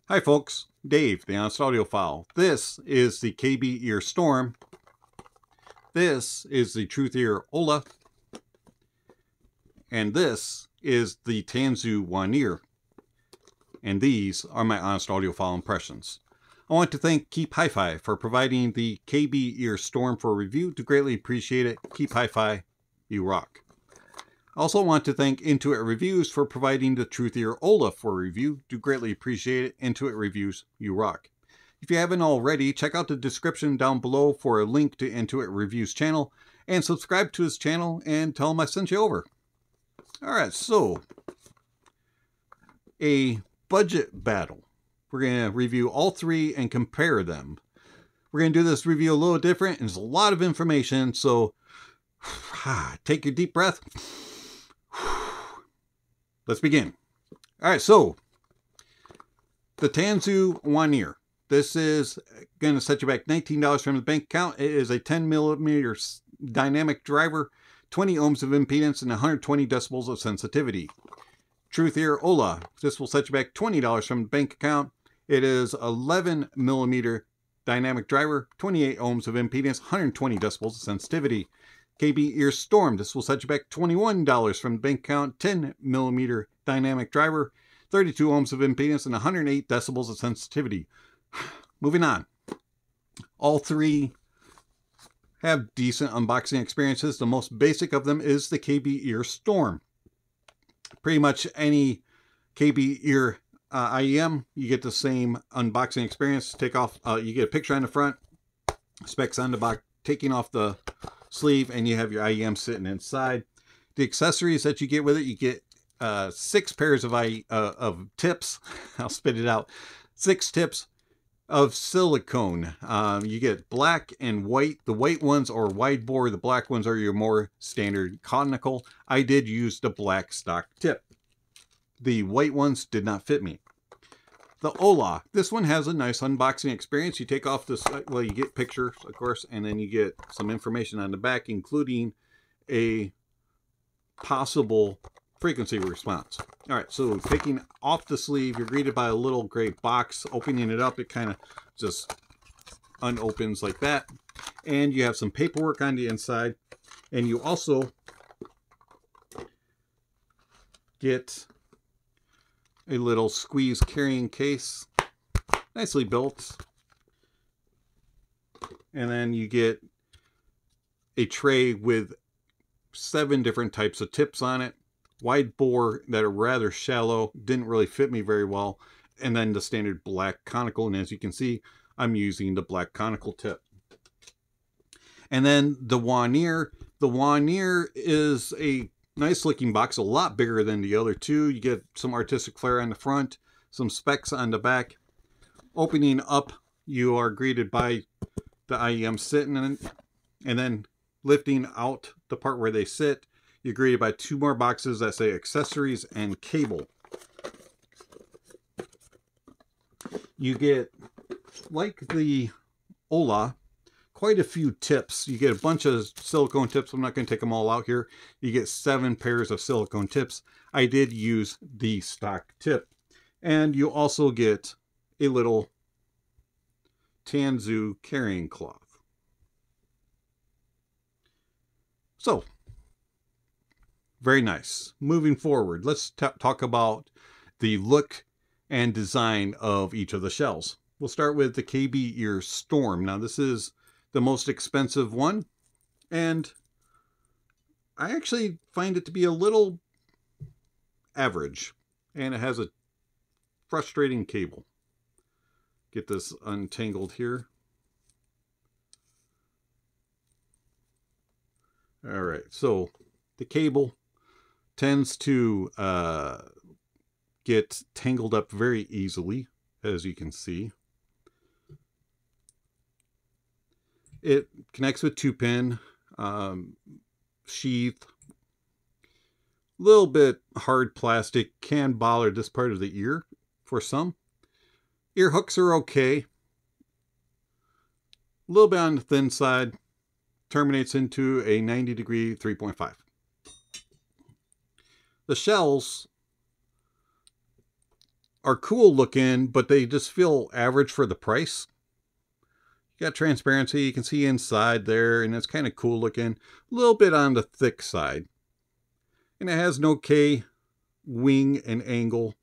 Hi folks, Dave, the Honest Audiophile. This is the KeepHifi Storm. This is the TruthEar Hola. And this is the Tanzu Wan'er. And these are my Honest Audiophile impressions. I want to thank KeepHifi for providing the KeepHifi Storm for review. Do greatly appreciate it. KeepHifi, you rock. I also want to thank inToit Reviews for providing the TruthEar Hola for review. Do greatly appreciate it. inToit Reviews, you rock. If you haven't already, check out the description down below for a link to inToit Reviews channel, and subscribe to his channel and tell him I sent you over. Alright, so a budget battle. We're going to review all three and compare them. We're going to do this review a little different, and there's a lot of information, so take your deep breath. Let's begin. All right, so the Tanzu Wan'er. This is going to set you back $19 from the bank account. It is a 10mm dynamic driver, 20 ohms of impedance, and 120 decibels of sensitivity. TruthEar Hola. This will set you back $20 from the bank account. It is 11mm dynamic driver, 28 ohms of impedance, 120 decibels of sensitivity. KeepHifi Storm. This will set you back $21 from the bank account, 10mm dynamic driver, 32 ohms of impedance, and 108 decibels of sensitivity. Moving on. All three have decent unboxing experiences. The most basic of them is the KeepHifi Storm. Pretty much any KeepHifi IEM, you get the same unboxing experience. Take off, you get a picture on the front, specs on the back, taking off the sleeve, and you have your IEM sitting inside. The accessories that you get with it, you get 6 pairs of tips. I'll spit it out. 6 tips of silicone. You get black and white. The white ones are wide bore. The black ones are your more standard conical. I did use the black stock tip. The white ones did not fit me. The Hola. This one has a nice unboxing experience. You take off this, well, you get pictures, of course, and then you get some information on the back, including a possible frequency response. All right, so taking off the sleeve, you're greeted by a little gray box. Opening it up, it kind of just unopens like that. And you have some paperwork on the inside. And you also get a little squeeze carrying case, nicely built. And then you get a tray with 7 different types of tips on it. Wide bore that are rather shallow, didn't really fit me very well. And then the standard black conical, and as you can see, I'm using the black conical tip. And then the Wan'er. The Wan'er is a nice looking box, a lot bigger than the other two. You get some artistic flair on the front, some specs on the back. Opening up, you are greeted by the IEM sitting in it, and then lifting out the part where they sit, you're greeted by 2 more boxes that say accessories and cable. You get, like the Hola, quite a few tips. You get a bunch of silicone tips. I'm not going to take them all out here. You get 7 pairs of silicone tips. I did use the stock tip. And you also get a little Tanzu carrying cloth. So, very nice. Moving forward, let's talk about the look and design of each of the shells. We'll start with the KeepHifi Storm. Now, this is the most expensive one, and I actually find it to be a little average, and it has a frustrating cable. Get this untangled here. All right, so the cable tends to get tangled up very easily, as you can see. It connects with 2-pin sheath. A little bit hard plastic, can bother this part of the ear for some. Ear hooks are okay. A little bit on the thin side. Terminates into a 90-degree 3.5. The shells are cool looking, but they just feel average for the price. You got transparency, you can see inside there, and it's kind of cool looking. A little bit on the thick side. And it has no K wing and angle.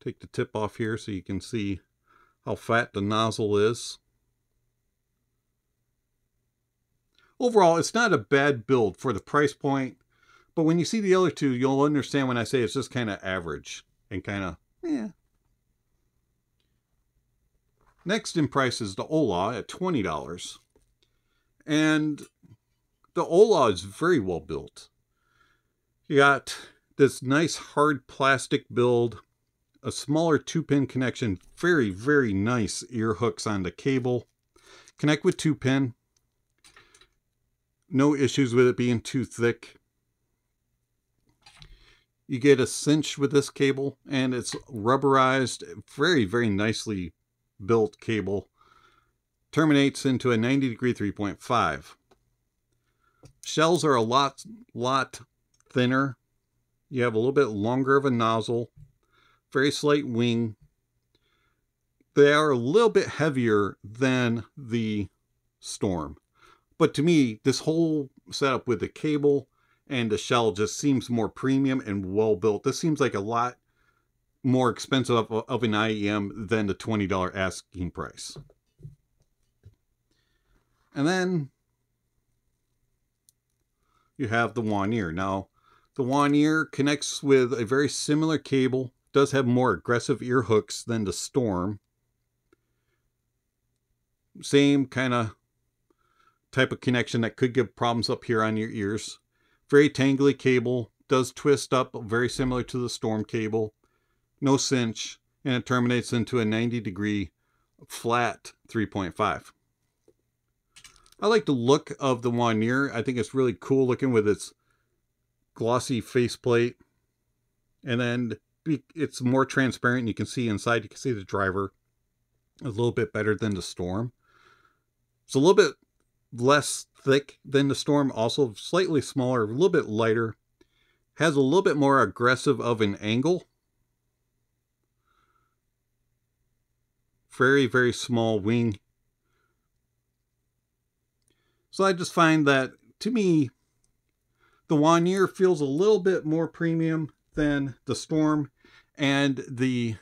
Take the tip off here so you can see how fat the nozzle is. Overall, it's not a bad build for the price point, but when you see the other two, you'll understand when I say it's just kind of average and kind of, yeah. Next in price is the Hola at $20. And the Hola is very well built. You got this nice hard plastic build, a smaller 2-pin connection, very, very nice ear hooks on the cable. Connect with 2-pin. No issues with it being too thick. You get a cinch with this cable, and it's rubberized, very, very nicely built cable. Terminates into a 90-degree 3.5. Shells are a lot thinner. You have a little bit longer of a nozzle. Very slight wing. They are a little bit heavier than the Storm. But to me, this whole setup with the cable and the shell just seems more premium and well built. This seems like a lot more expensive of an IEM than the $20 asking price. And then you have the Wan'er. Now, the Wan'er connects with a very similar cable. Does have more aggressive ear hooks than the Storm. Same kind of type of connection that could give problems up here on your ears. Very tangly cable. Does twist up, very similar to the Storm cable. No cinch. And it terminates into a 90-degree flat 3.5. I like the look of the Wan'er. I think it's really cool looking with its glossy faceplate. And then it's more transparent. You can see inside. You can see the driver a little bit better than the Storm. It's a little bit less thick than the Storm. Also slightly smaller, a little bit lighter. Has a little bit more aggressive of an angle. Very, very small wing. So I just find that, to me, the Wan'er feels a little bit more premium than the Storm, and the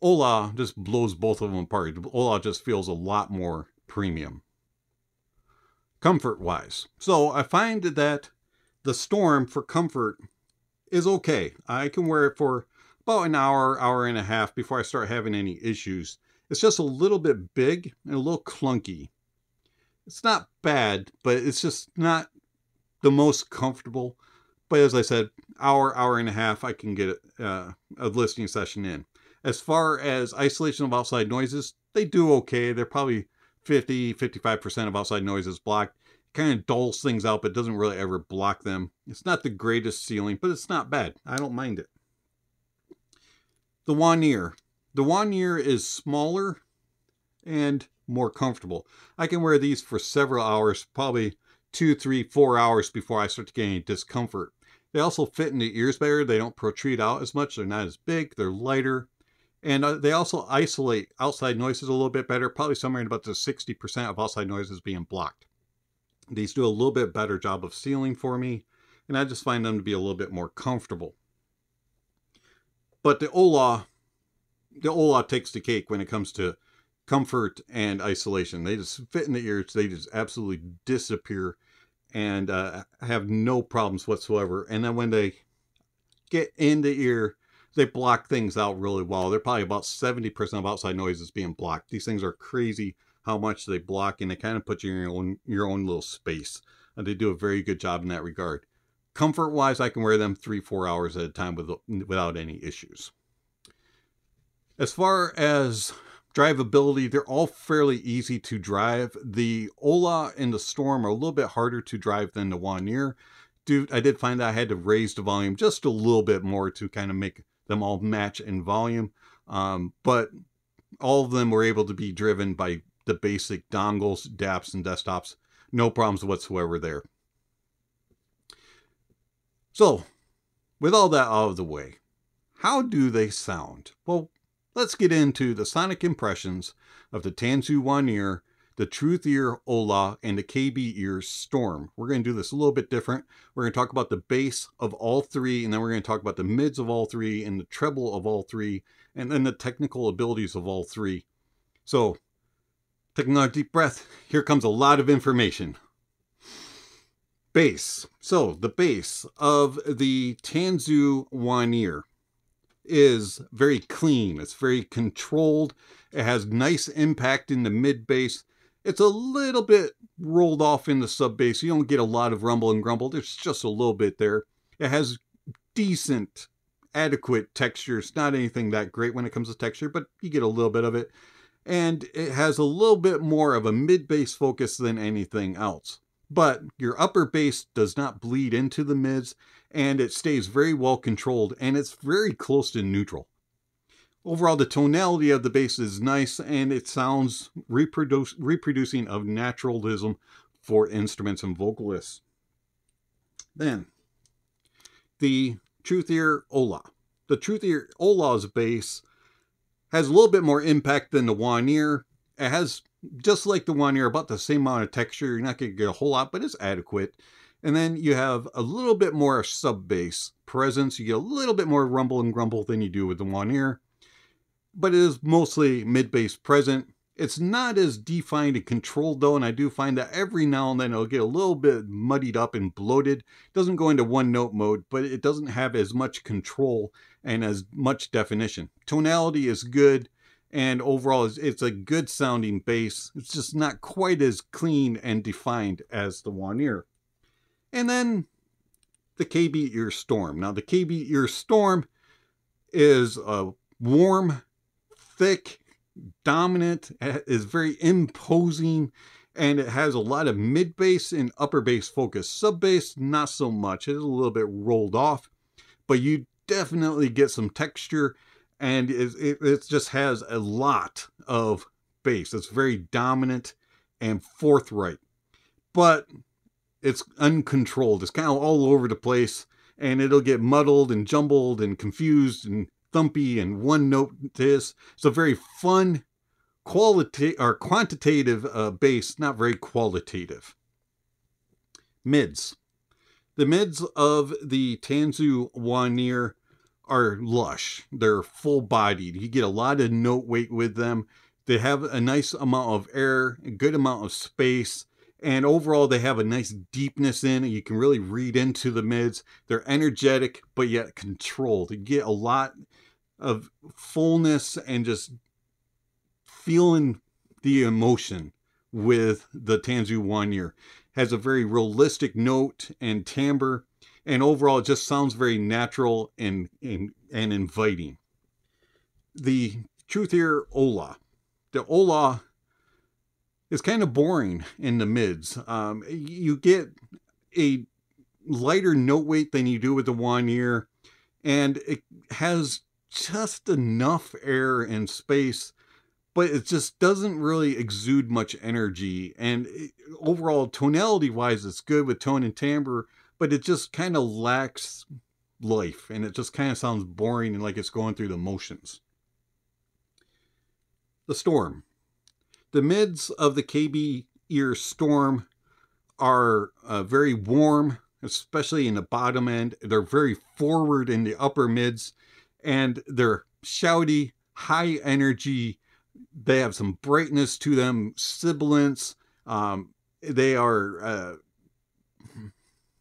Hola just blows both of them apart. The Hola just feels a lot more premium, comfort-wise. So I find that the Storm, for comfort, is okay. I can wear it for about an hour, hour and a half before I start having any issues. It's just a little bit big and a little clunky. It's not bad, but it's just not the most comfortable. But as I said, hour, hour and a half, I can get a listening session in. As far as isolation of outside noises, they do okay. They're probably 50-55% of outside noises blocked. It kind of dulls things out, but doesn't really ever block them. It's not the greatest ceiling, but it's not bad. I don't mind it. The Wan'er. The Wan'er is smaller and more comfortable. I can wear these for several hours, probably 2, 3, 4 hours before I start to get any discomfort. They also fit in the ears better. They don't protrude out as much. They're not as big. They're lighter. And they also isolate outside noises a little bit better, probably somewhere in about the 60% of outside noises being blocked. These do a little bit better job of sealing for me, and I just find them to be a little bit more comfortable. But the Hola takes the cake when it comes to comfort and isolation. They just fit in the ears. They just absolutely disappear and have no problems whatsoever. And then when they get in the ear, they block things out really well. They're probably about 70% of outside noises being blocked. These things are crazy how much they block, and they kind of put you in your own little space. And they do a very good job in that regard. Comfort-wise, I can wear them 3-4 hours at a time without any issues. As far as drivability, they're all fairly easy to drive. The Hola and the Storm are a little bit harder to drive than the Wan'er. I did find that I had to raise the volume just a little bit more to kind of make them all match in volume. But all of them were able to be driven by the basic dongles, DAPs, and desktops. No problems whatsoever there. So, with all that out of the way, how do they sound? Well, let's get into the sonic impressions of the Tanzu Wan'er, the TruthEar Hola, and the KeepHifi Storm. We're going to do this a little bit different. We're going to talk about the bass of all three, and then we're going to talk about the mids of all three, and the treble of all three, and then the technical abilities of all three. So, taking a deep breath, here comes a lot of information. Bass. So, the bass of the Tanzu Wan'er is very clean. It's very controlled. It has nice impact in the mid bass. It's a little bit rolled off in the sub bass. You don't get a lot of rumble and grumble. There's just a little bit there. It has decent, adequate texture. It's not anything that great when it comes to texture, but you get a little bit of it. And it has a little bit more of a mid bass focus than anything else. But your upper bass does not bleed into the mids, and it stays very well controlled, and it's very close to neutral. Overall, the tonality of the bass is nice, and it sounds reproducing of naturalism for instruments and vocalists. Then, the TruthEar Hola. The TruthEar Hola's bass has a little bit more impact than the Wan'er. It has, just like the Wan'er, about the same amount of texture. You're not going to get a whole lot, but it's adequate. And then you have a little bit more sub bass presence. You get a little bit more rumble and grumble than you do with the Wan'er, but it is mostly mid bass present. It's not as defined and controlled though, and I do find that every now and then it'll get a little bit muddied up and bloated. It doesn't go into one note mode, but it doesn't have as much control and as much definition. Tonality is good, and overall it's a good sounding bass. It's just not quite as clean and defined as the Wan'er. And then the KeepHifi Storm. Now the KeepHifi Storm is a warm, thick, dominant, is very imposing, and it has a lot of mid bass and upper bass focus. Sub bass, not so much. It's a little bit rolled off, but you definitely get some texture, and it just has a lot of bass. It's very dominant and forthright, but it's uncontrolled. It's kind of all over the place, and it'll get muddled and jumbled and confused and thumpy and one note this. It's a very fun quantitative bass, not very qualitative. Mids. The mids of the Tanzu Wan'er are lush. They're full bodied. You get a lot of note weight with them. They have a nice amount of air, a good amount of space, and overall they have a nice deepness in it. You can really read into the mids. They're energetic, but yet controlled. You get a lot of fullness and just feeling the emotion with the Tanzu Wan'er. Has a very realistic note and timbre, and overall it just sounds very natural and inviting. The TruthEar Hola. The Hola is kind of boring in the mids. You get a lighter note weight than you do with the Wan'er, and it has just enough air and space, but it just doesn't really exude much energy. And overall, tonality wise, it's good with tone and timbre, but it just kind of lacks life, and it just kind of sounds boring and like it's going through the motions. The Storm. The mids of the KeepHifi Storm are very warm, especially in the bottom end. They're very forward in the upper mids, and they're shouty, high energy. They have some brightness to them, sibilance. They are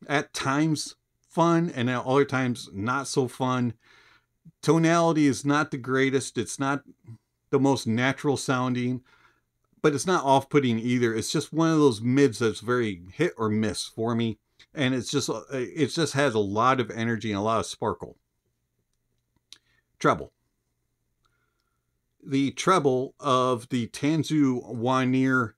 at times fun, and at other times not so fun. Tonality is not the greatest. It's not the most natural sounding, but it's not off-putting either. It's just one of those mids that's very hit or miss for me, and it just has a lot of energy and a lot of sparkle. Treble. The treble of the Tanzu Wan'er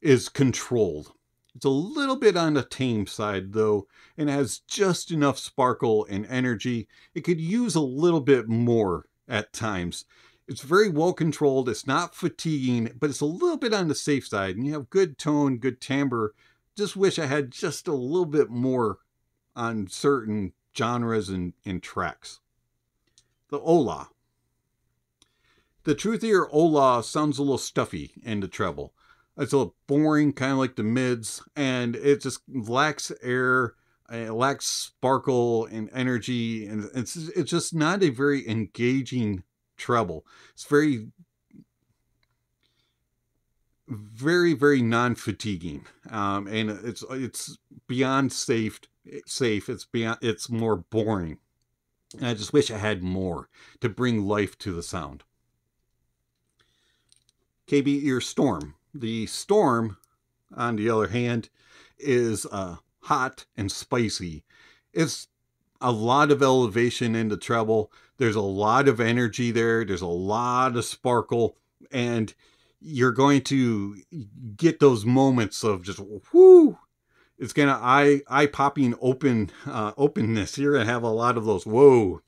is controlled. It's a little bit on the tame side though, and has just enough sparkle and energy. It could use a little bit more at times. It's very well controlled. It's not fatiguing, but it's a little bit on the safe side, and you have good tone, good timbre. Just wish I had just a little bit more on certain genres and tracks. the Hola. The TruthEar Hola sounds a little stuffy in the treble. It's a little boring, kind of like the mids, and it just lacks air, it lacks sparkle and energy, and it's just not a very engaging treble. It's very, very non-fatiguing, and it's beyond safe. It's more boring. And I just wish I had more to bring life to the sound. KeepHifi Storm. The Storm, on the other hand, is hot and spicy. It's a lot of elevation in the treble. There's a lot of energy there. There's a lot of sparkle, and you're going to get those moments of just whoo. It's gonna eye-popping openness. You're gonna have a lot of those whoa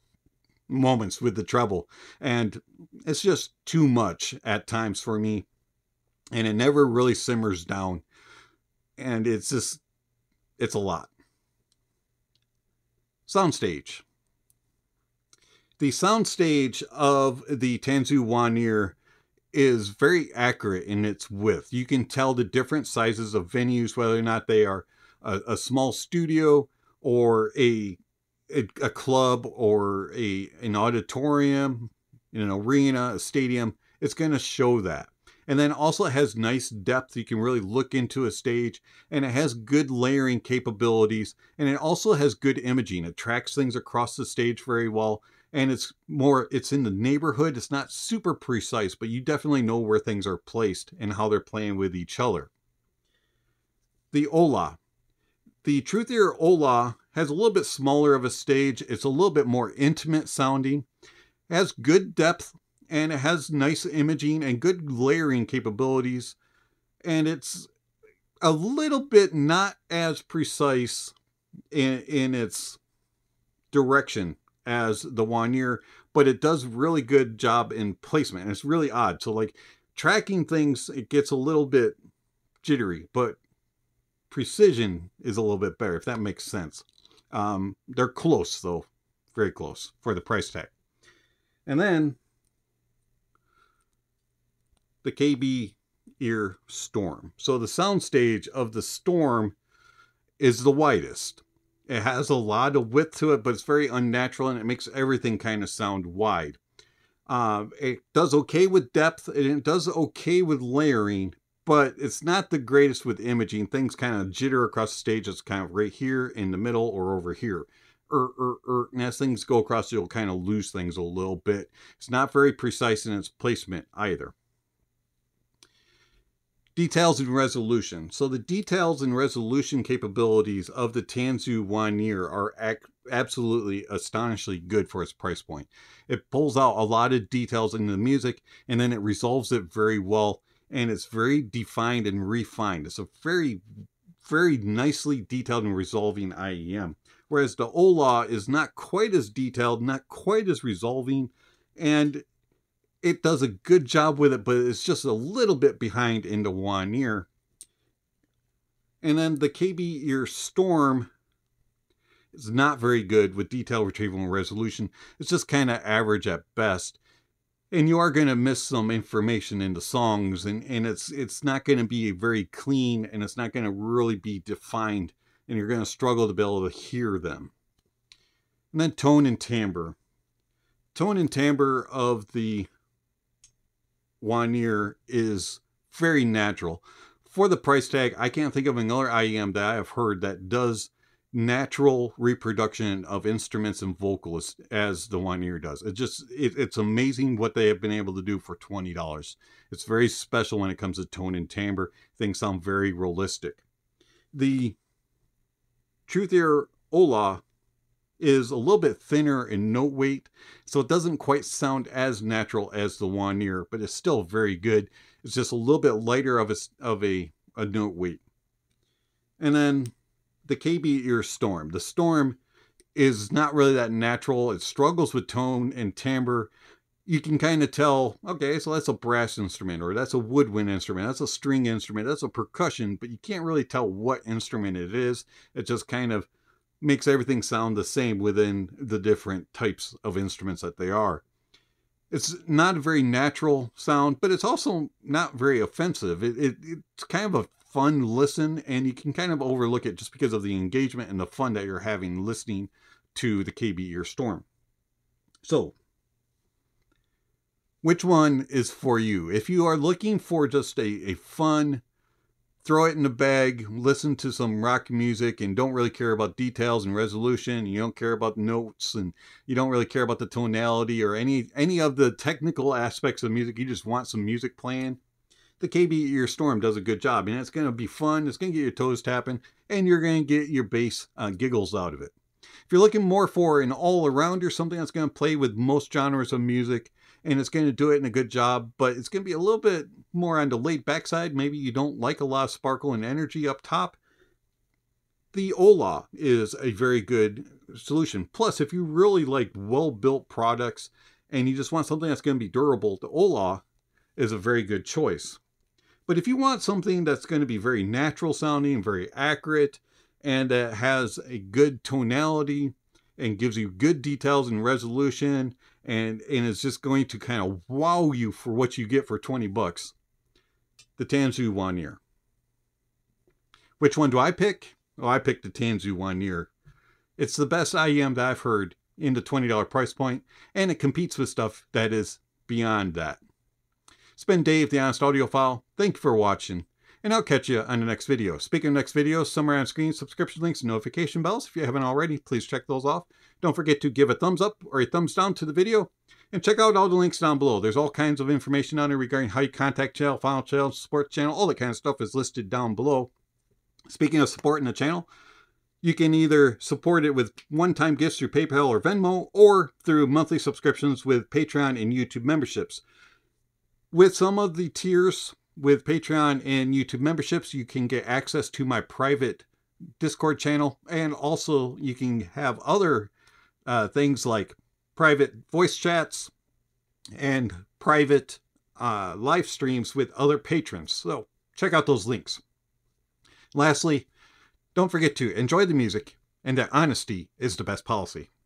moments with the treble, and it's just too much at times for me, and it never really simmers down, and it's a lot. Soundstage. The soundstage of the Tanzu Wan'er is very accurate in its width. You can tell the different sizes of venues, whether or not they are a small studio or a club or an auditorium, an arena, a stadium. It's going to show that. And then also it has nice depth. You can really look into a stage, and it has good layering capabilities, and it also has good imaging. It tracks things across the stage very well, and it's in the neighborhood. It's not super precise, but you definitely know where things are placed and how they're playing with each other. The Hola. The TruthEar Hola has a little bit smaller of a stage. It's a little bit more intimate sounding. It has good depth, and it has nice imaging and good layering capabilities. And it's a little bit not as precise in its direction as the Wan'er, but it does really good job in placement. And it's really odd. So like tracking things, it gets a little bit jittery, but precision is a little bit better, if that makes sense. They're close though, very close for the price tag. And then the KeepHifi Storm. So the soundstage of the Storm is the widest. It has a lot of width to it, but it's very unnatural, and it makes everything kind of sound wide. It does okay with depth, and it does okay with layering, but it's not the greatest with imaging. Things kind of jitter across the stage. It's kind of right here in the middle or over here. And as things go across, you'll kind of lose things a little bit. It's not very precise in its placement either. Details and resolution. So the details and resolution capabilities of the Tanzu Wan'er are absolutely astonishingly good for its price point. It pulls out a lot of details in the music, and then it resolves it very well, and it's very defined and refined. It's a very, very nicely detailed and resolving IEM. Whereas the Hola is not quite as detailed, not quite as resolving, and it does a good job with it, but it's just a little bit behind in the Wan'er. And then the KeepHifi Storm is not very good with detail retrieval and resolution. It's just kind of average at best. And you are going to miss some information in the songs, and it's not going to be very clean, and it's not going to really be defined, and you're going to struggle to be able to hear them. And then tone and timbre. Tone and timbre of the Wan'er is very natural. For the price tag, I can't think of another IEM that I have heard that does natural reproduction of instruments and vocalists as the Wan'er does. It's amazing what they have been able to do for $20. It's very special when it comes to tone and timbre. Things sound very realistic. The TruthEar Hola is a little bit thinner in note weight, so it doesn't quite sound as natural as the Wan'er, but it's still very good. It's just a little bit lighter of a note weight. And then the KeepHifi Storm. The Storm is not really that natural. It struggles with tone and timbre. You can kind of tell, okay, so that's a brass instrument, or that's a woodwind instrument, that's a string instrument, that's a percussion, but you can't really tell what instrument it is. It just kind of makes everything sound the same within the different types of instruments that they are. It's not a very natural sound, but it's also not very offensive. It's kind of a fun listen, and you can kind of overlook it just because of the engagement and the fun that you're having listening to the KeepHifi Storm. So, which one is for you? If you are looking for just a fun, throw it in the bag, listen to some rock music, and don't really care about details and resolution, you don't care about notes, and you don't really care about the tonality or any of the technical aspects of music, you just want some music playing, the KeepHifi Storm does a good job, and it's going to be fun, it's going to get your toes tapping, and you're going to get your bass giggles out of it. If you're looking more for an all-arounder, something that's going to play with most genres of music, and it's going to do it in a good job, but it's going to be a little bit more on the laid back side. Maybe you don't like a lot of sparkle and energy up top. The Hola is a very good solution. Plus, if you really like well-built products and you just want something that's going to be durable, the Hola is a very good choice. But if you want something that's going to be very natural sounding, very accurate, and that has a good tonality and gives you good details and resolution, and is just going to kind of wow you for what you get for 20 bucks, the Tanzu Wan'er. Which one do I pick? Oh, I picked the Tanzu Wan'er. It's the best IEM that I've heard in the $20 price point, and it competes with stuff that is beyond that. It's been Dave, the Honest Audiophile. Thank you for watching, and I'll catch you on the next video. Speaking of next video, somewhere on screen, subscription links and notification bells. If you haven't already, please check those off. Don't forget to give a thumbs up or a thumbs down to the video, and check out all the links down below. There's all kinds of information on there regarding how you contact channel, final channel, support channel, all that kind of stuff is listed down below. Speaking of supporting the channel, you can either support it with one-time gifts through PayPal or Venmo, or through monthly subscriptions with Patreon and YouTube memberships. With some of the tiers with Patreon and YouTube memberships, you can get access to my private Discord channel, and also you can have other things like private voice chats and private live streams with other patrons. So check out those links. Lastly, don't forget to enjoy the music, and that honesty is the best policy.